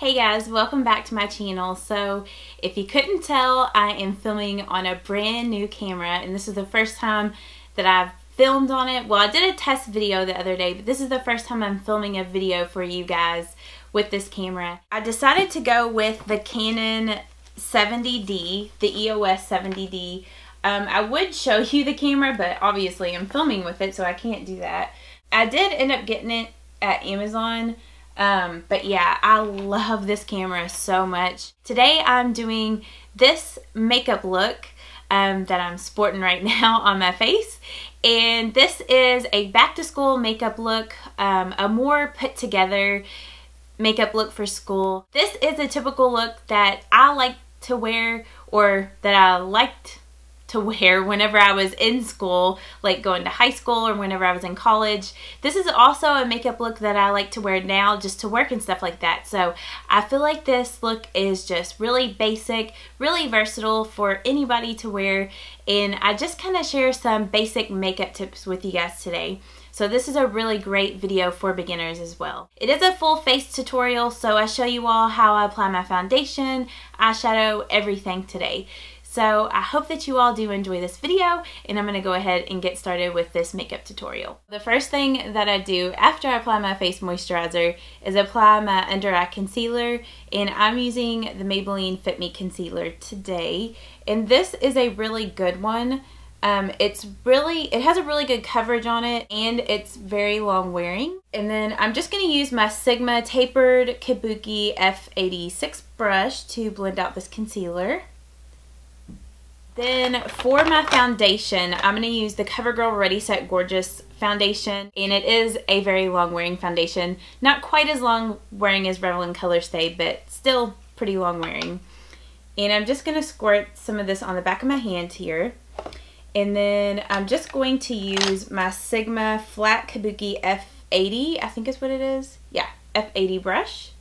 Hey guys, welcome back to my channel. So if you couldn't tell, I am filming on a brand new camera, and this is the first time that I've filmed on it. Well, I did a test video the other day, but this is the first time I'm filming a video for you guys with this camera. I decided to go with the Canon 70D, the EOS 70D. I would show you the camera, but obviously I'm filming with it, so I can't do that. I did end up getting it at Amazon. But yeah, I love this camera so much. Today I'm doing this makeup look that I'm sporting right now on my face, and this is a back to school makeup look, a more put together makeup look for school. This is a typical look that I like to wear, or that I liked to wear whenever I was in school, like going to high school or whenever I was in college. This is also a makeup look that I like to wear now just to work and stuff like that. So I feel like this look is just really basic, really versatile for anybody to wear, and I just kind of share some basic makeup tips with you guys today. So this is a really great video for beginners as well. It is a full face tutorial, so I show you all how I apply my foundation, eyeshadow, everything today. So I hope that you all do enjoy this video, and I'm going to go ahead and get started with this makeup tutorial. The first thing that I do after I apply my face moisturizer is apply my under eye concealer, and I'm using the Maybelline Fit Me Concealer today. And this is a really good one. It has a really good coverage on it, and it's very long wearing. And then I'm just going to use my Sigma Tapered Kabuki F86 brush to blend out this concealer. Then for my foundation, I'm going to use the CoverGirl Ready Set Gorgeous foundation, and it is a very long wearing foundation. Not quite as long wearing as Revlon Color Stay, but still pretty long wearing. And I'm just going to squirt some of this on the back of my hand here. And then I'm just going to use my Sigma Flat Kabuki F80, I think is what it is. Yeah, F80 brush.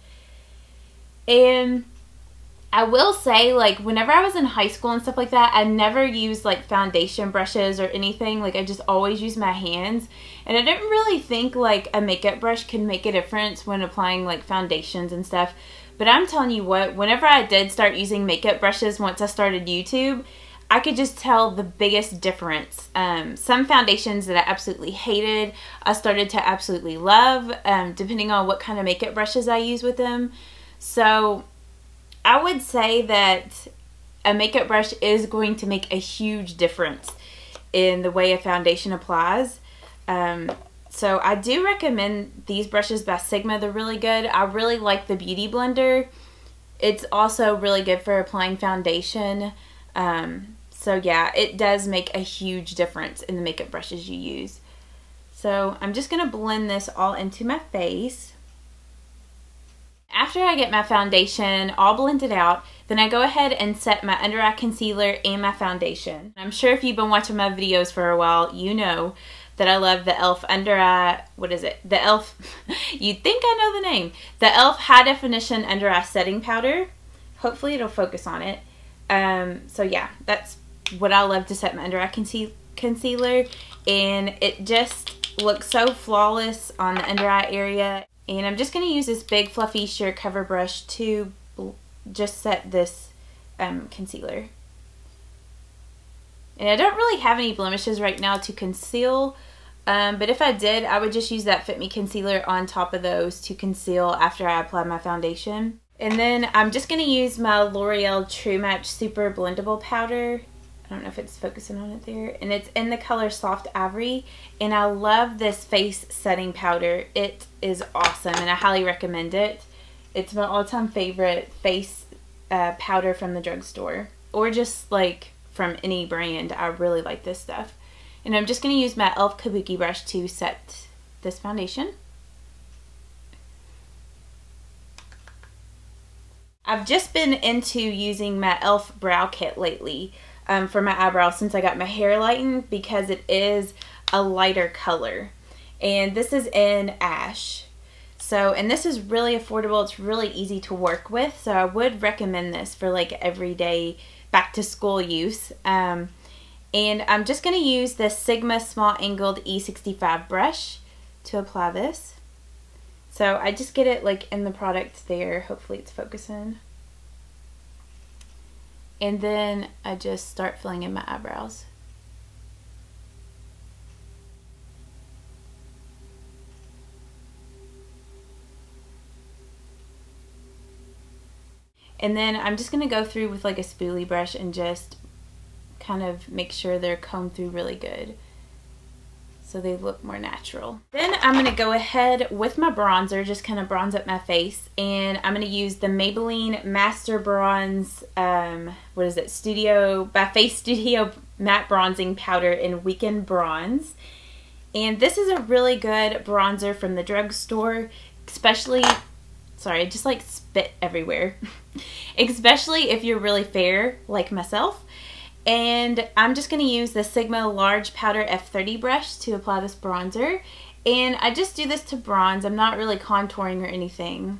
And I will say, like, whenever I was in high school and stuff like that, I never used like foundation brushes or anything. Like, I just always used my hands, and I didn't really think like a makeup brush can make a difference when applying like foundations and stuff. But I'm telling you what, whenever I did start using makeup brushes once I started YouTube, I could just tell the biggest difference. Some foundations that I absolutely hated, I started to absolutely love, depending on what kind of makeup brushes I use with them. So I would say that a makeup brush is going to make a huge difference in the way a foundation applies. So I do recommend these brushes by Sigma. They're really good. I really like the Beauty Blender. It's also really good for applying foundation. So yeah, it does make a huge difference in the makeup brushes you use. So I'm just going to blend this all into my face. After I get my foundation all blended out, then I go ahead and set my under eye concealer and my foundation. I'm sure if you've been watching my videos for a while, you know that I love the e.l.f. under eye, what is it? The e.l.f. You'd think I know the name. The e.l.f. High Definition Under Eye Setting Powder. Hopefully it'll focus on it. So yeah, that's what I love to set my under eye concealer, and it just looks so flawless on the under eye area. And I'm just going to use this big fluffy sheer cover brush to just set this concealer. And I don't really have any blemishes right now to conceal, but if I did, I would just use that Fit Me concealer on top of those to conceal after I apply my foundation. And then I'm just going to use my L'Oreal True Match Super Blendable powder. I don't know if it's focusing on it there. And it's in the color Soft Ivory. And I love this face setting powder. It is awesome, and I highly recommend it. It's my all-time favorite face powder from the drugstore, or just like from any brand. I really like this stuff. And I'm just going to use my e.l.f. Kabuki brush to set this foundation. I've just been into using my e.l.f. brow kit lately for my eyebrows since I got my hair lightened, because it is a lighter color. And this is in Ash. So, and this is really affordable. It's really easy to work with. So I would recommend this for like everyday back to school use. And I'm just going to use the Sigma Small Angled E65 brush to apply this. So I just get it like in the product there. Hopefully it's focusing. And then I just start filling in my eyebrows. And then I'm just going to go through with like a spoolie brush and just kind of make sure they're combed through really good so they look more natural. Then I'm going to go ahead with my bronzer, just kind of bronze up my face, and I'm going to use the Maybelline Master Bronze, what is it, by Face Studio Matte Bronzing Powder in Weekend Bronze. And this is a really good bronzer from the drugstore, especially, sorry, I just like spit everywhere, especially if you're really fair like myself. And I'm just going to use the Sigma Large Powder F30 brush to apply this bronzer. And I just do this to bronze. I'm not really contouring or anything.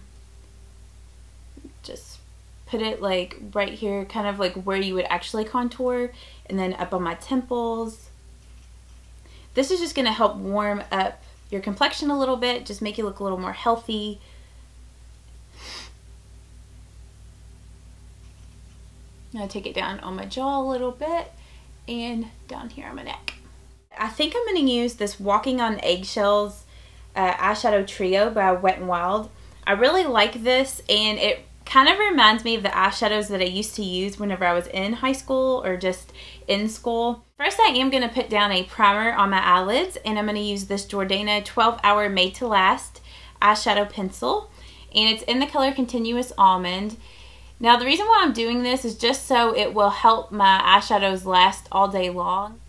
Just put it like right here, kind of like where you would actually contour, and then up on my temples. This is just going to help warm up your complexion a little bit, just make you look a little more healthy. I'm going to take it down on my jaw a little bit and down here on my neck. I think I'm going to use this Walking on Eggshells eyeshadow trio by Wet n Wild. I really like this, and it kind of reminds me of the eyeshadows that I used to use whenever I was in high school or just in school. First, I am going to put down a primer on my eyelids, and I'm going to use this Jordana 12 Hour Made to Last eyeshadow pencil, and it's in the color Continuous Almond. Now, the reason why I'm doing this is just so it will help my eyeshadows last all day long.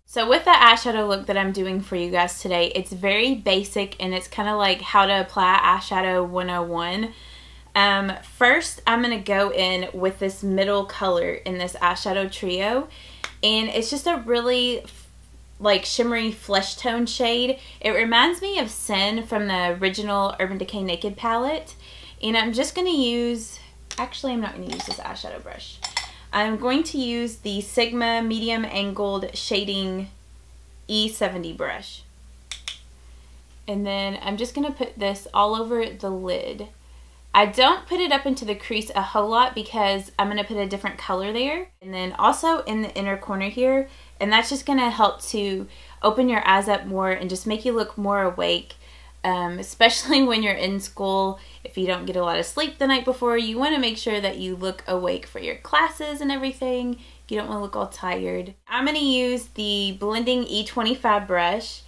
So with the eyeshadow look that I'm doing for you guys today, it's very basic, and it's kind of like how to apply eyeshadow 101. First, I'm going to go in with this middle color in this eyeshadow trio, and it's just a really like shimmery flesh tone shade. It reminds me of Sin from the original Urban Decay Naked palette. And I'm just going to use, actually I'm not going to use this eyeshadow brush. I'm going to use the Sigma Medium Angled Shading E70 brush. And then I'm just going to put this all over the lid. I don't put it up into the crease a whole lot because I'm going to put a different color there. And then also in the inner corner here. And that's just going to help to open your eyes up more and just make you look more awake. Especially when you're in school, if you don't get a lot of sleep the night before, you want to make sure that you look awake for your classes and everything. You don't want to look all tired. I'm going to use the Blending E25 brush.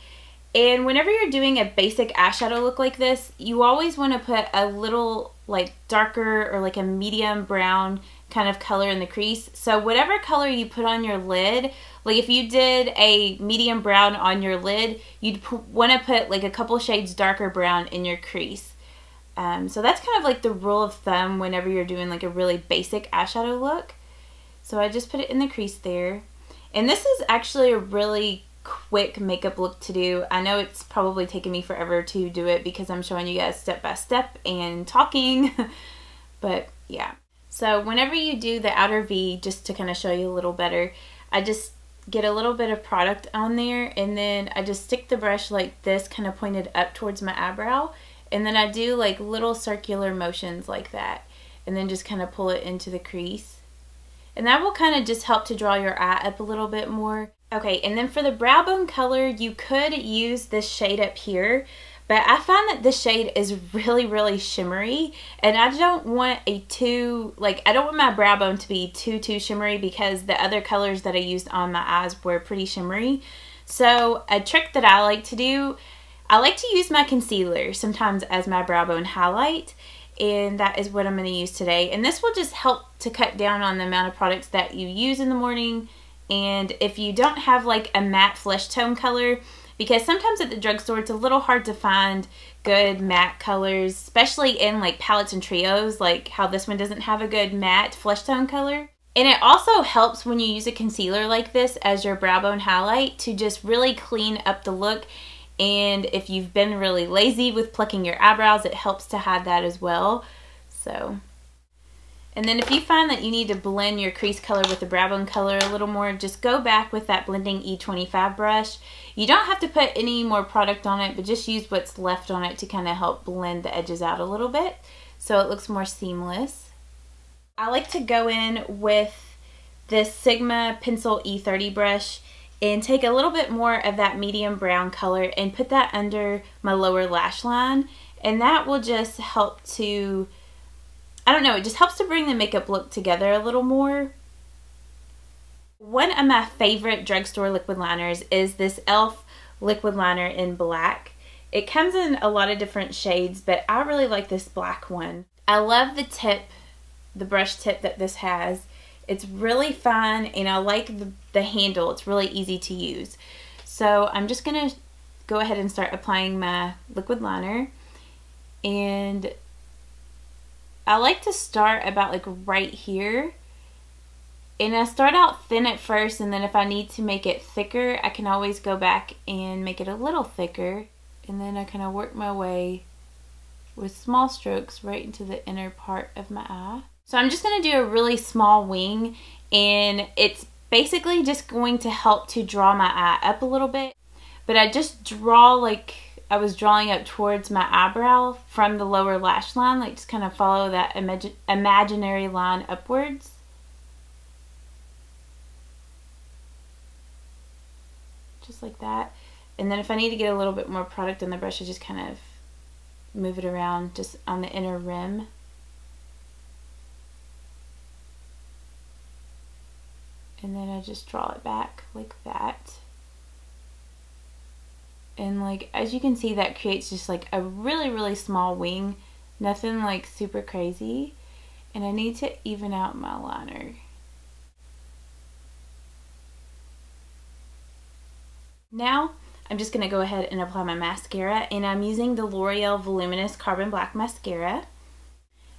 And whenever you're doing a basic eyeshadow look like this, you always want to put a little like darker or like a medium brown kind of color in the crease. So whatever color you put on your lid, like if you did a medium brown on your lid, you'd want to put like a couple shades darker brown in your crease. So that's kind of like the rule of thumb whenever you're doing like a really basic eyeshadow look. So I just put it in the crease there. And this is actually a really quick makeup look to do. I know it's probably taken me forever to do it because I'm showing you guys step by step and talking. But yeah. So whenever you do the outer V, just to kind of show you a little better, I just get a little bit of product on there, and then I just stick the brush like this, kind of pointed up towards my eyebrow, and then I do like little circular motions like that, and then just kind of pull it into the crease. And that will kind of just help to draw your eye up a little bit more. Okay, and then for the brow bone color, you could use this shade up here, but I find that this shade is really, really shimmery, and I don't want I don't want my brow bone to be too shimmery because the other colors that I used on my eyes were pretty shimmery. So a trick that I like to do, I like to use my concealer sometimes as my brow bone highlight, and that is what I'm going to use today. And this will just help to cut down on the amount of products that you use in the morning. And if you don't have like a matte flesh tone color, because sometimes at the drugstore it's a little hard to find good matte colors, especially in like palettes and trios, like how this one doesn't have a good matte flesh tone color. And it also helps when you use a concealer like this as your brow bone highlight to just really clean up the look. And if you've been really lazy with plucking your eyebrows, it helps to have that as well. So And then if you find that you need to blend your crease color with the brow bone color a little more, just go back with that blending E25 brush. You don't have to put any more product on it, but just use what's left on it to kind of help blend the edges out a little bit so it looks more seamless. I like to go in with this Sigma Pencil E30 brush and take a little bit more of that medium brown color and put that under my lower lash line, and that will just help to, I don't know, it just helps to bring the makeup look together a little more. One of my favorite drugstore liquid liners is this e.l.f. liquid liner in black. It comes in a lot of different shades, but I really like this black one. I love the tip, the brush tip that this has. It's really fine, and I like the handle. It's really easy to use. So I'm just going to go ahead and start applying my liquid liner. And I like to start about like right here. And I start out thin at first, and then if I need to make it thicker, I can always go back and make it a little thicker. And then I kind of work my way with small strokes right into the inner part of my eye. So I'm just going to do a really small wing, and it's basically just going to help to draw my eye up a little bit. But I just draw like I was drawing up towards my eyebrow from the lower lash line, like just kind of follow that imaginary line upwards. Just like that. And then if I need to get a little bit more product on the brush, I just kind of move it around just on the inner rim. And then I just draw it back like that. And like, as you can see, that creates just like a really, really small wing. Nothing like super crazy. And I need to even out my liner. Now, I'm just going to go ahead and apply my mascara. And I'm using the L'Oreal Voluminous Carbon Black Mascara.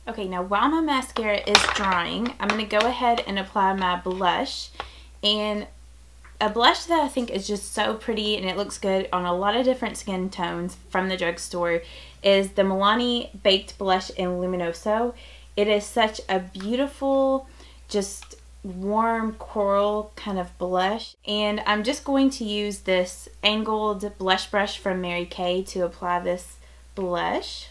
Okay, now while my mascara is drying, I'm going to go ahead and apply my blush. And a blush that I think is just so pretty and it looks good on a lot of different skin tones from the drugstore is the Milani Baked Blush in Luminoso. It is such a beautiful, just warm coral kind of blush. And I'm just going to use this angled blush brush from Mary Kay to apply this blush.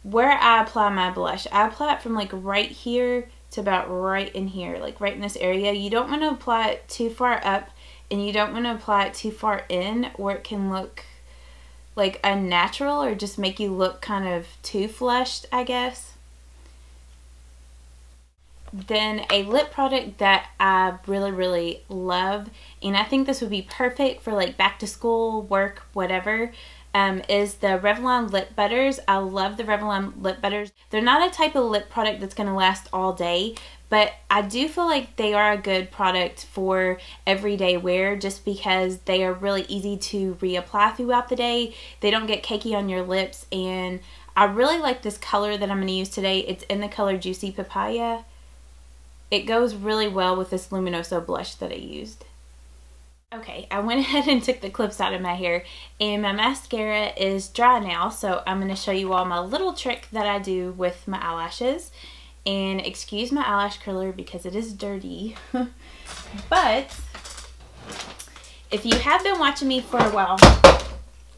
Where I apply my blush, I apply it from like right here to about right in here, like right in this area. You don't want to apply it too far up, and you don't want to apply it too far in, or it can look like unnatural or just make you look kind of too flushed, I guess. Then a lip product that I really, really love, and I think this would be perfect for like back to school, work, whatever, is the Revlon lip butters. I love the Revlon lip butters. They're not a type of lip product that's going to last all day, but I do feel like they are a good product for everyday wear just because they are really easy to reapply throughout the day. They don't get cakey on your lips, and I really like this color that I'm going to use today. It's in the color Juicy Papaya. It goes really well with this Luminoso blush that I used. Okay, I went ahead and took the clips out of my hair, and my mascara is dry now, so I'm going to show you all my little trick that I do with my eyelashes. And excuse my eyelash curler because it is dirty. But if you have been watching me for a while,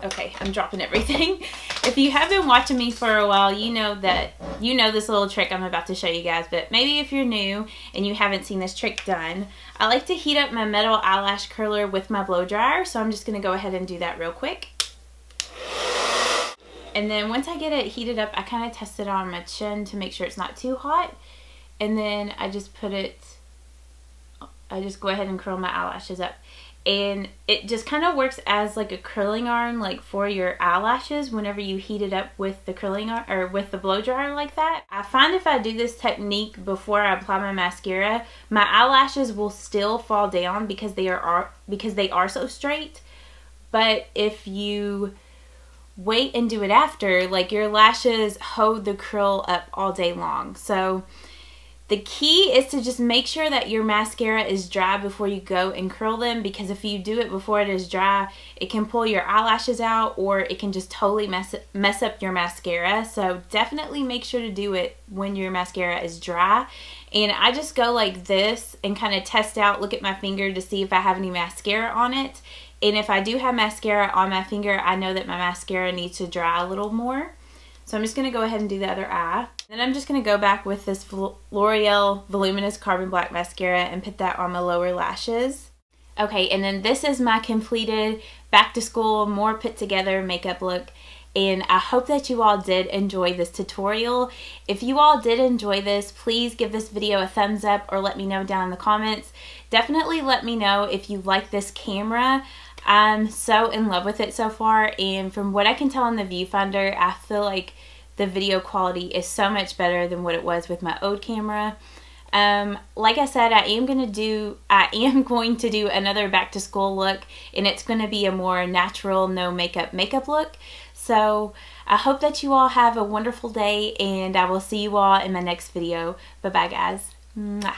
okay, I'm dropping everything. If you have been watching me for a while, you know this little trick I'm about to show you guys. But maybe if you're new and you haven't seen this trick done, I like to heat up my metal eyelash curler with my blow dryer. So I'm just going to go ahead and do that real quick. And then once I get it heated up, I kind of test it on my chin to make sure it's not too hot. And then I just go ahead and curl my eyelashes up. And it just kind of works as like a curling iron, like for your eyelashes whenever you heat it up with the curling iron or with the blow dryer like that. I find if I do this technique before I apply my mascara, my eyelashes will still fall down because they are so straight. But if you wait and do it after, like your lashes hold the curl up all day long. So The key is to just make sure that your mascara is dry before you go and curl them, because if you do it before it is dry, it can pull your eyelashes out, or it can just totally mess up your mascara. So definitely make sure to do it when your mascara is dry. And I just go like this and kind of test out, look at my finger to see if I have any mascara on it. And if I do have mascara on my finger, I know that my mascara needs to dry a little more. So I'm just going to go ahead and do the other eye. Then I'm just going to go back with this L'Oreal Voluminous Carbon Black Mascara and put that on my lower lashes. Okay, and then this is my completed back to school, more put together makeup look. And I hope that you all did enjoy this tutorial. If you all did enjoy this, please give this video a thumbs up or let me know down in the comments. Definitely let me know if you like this camera. I'm so in love with it so far, and from what I can tell in the viewfinder, I feel like the video quality is so much better than what it was with my old camera. Like I said, I am going to do another back to school look, and it's going to be a more natural, no makeup look. So I hope that you all have a wonderful day, and I will see you all in my next video. Bye bye, guys. Mwah.